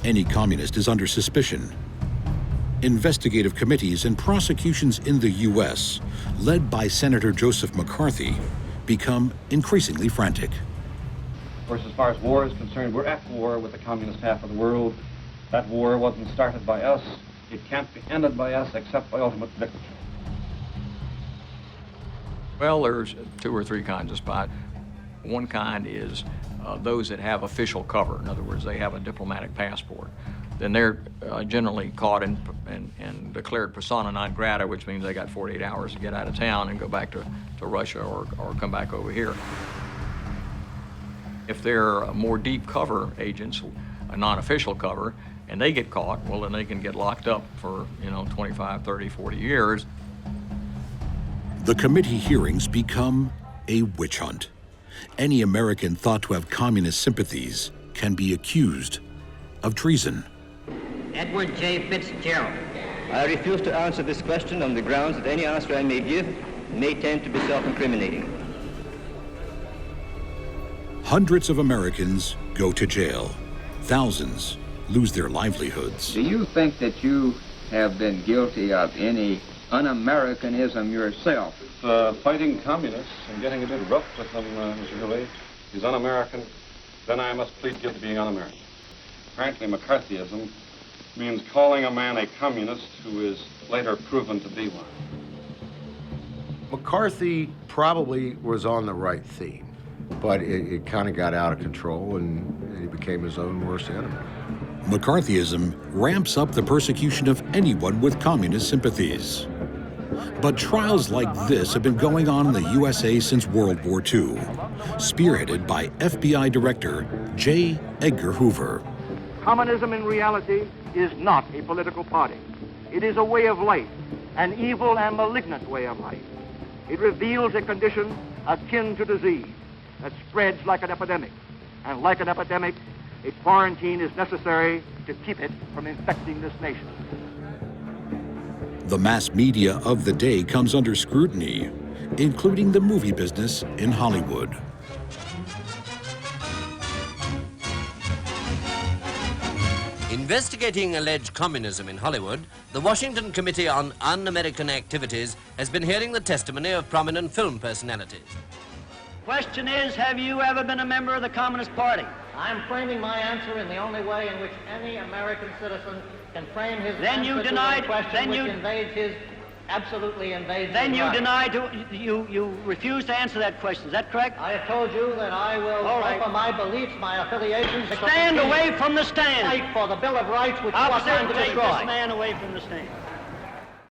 Any communist is under suspicion. Investigative committees and prosecutions in the U.S., led by Senator Joseph McCarthy, become increasingly frantic. Of course, as far as war is concerned, we're at war with the communist half of the world. That war wasn't started by us. It can't be ended by us except by ultimate victory. Well, there's 2 or 3 kinds of spy. One kind is those that have official cover. In other words, they have a diplomatic passport. Then they're generally caught and declared persona non grata, which means they got 48 hours to get out of town and go back to Russia or come back over here. If they're more deep cover agents, a non-official cover, and they get caught, well, then they can get locked up for, 25, 30, 40 years. The committee hearings become a witch hunt. Any American thought to have communist sympathies can be accused of treason. Edward J. Fitzgerald. I refuse to answer this question on the grounds that any answer I may give may tend to be self-incriminating. Hundreds of Americans go to jail. Thousands lose their livelihoods. Do you think that you have been guilty of any un-Americanism yourself? Fighting communists and getting a bit rough with them, Mr. Hoover, is un-American, then I must plead guilty to being un-American. Apparently, McCarthyism means calling a man a communist who is later proven to be one. McCarthy probably was on the right theme, but it kind of got out of control and he became his own worst enemy. McCarthyism ramps up the persecution of anyone with communist sympathies. But trials like this have been going on in the USA since World War II, spearheaded by FBI Director J. Edgar Hoover. Communism in reality is not a political party. It is a way of life, an evil and malignant way of life. It reveals a condition akin to disease that spreads like an epidemic. And like an epidemic, a quarantine is necessary to keep it from infecting this nation. The mass media of the day comes under scrutiny, including the movie business in Hollywood. Investigating alleged communism in Hollywood, the Washington Committee on Un-American Activities has been hearing the testimony of prominent film personalities. Question is, have you ever been a member of the Communist Party? I'm framing my answer in the only way in which any American citizen can frame his then you answer denied, to a question then which you, invades his, absolutely invades Then his you right. denied, you refused to answer that question. Is that correct? I have told you that I will fight for my beliefs, my affiliations. Stand away from the stand. Fight for the Bill of Rights which you are Officer, trying to take destroy. this man away from the stand.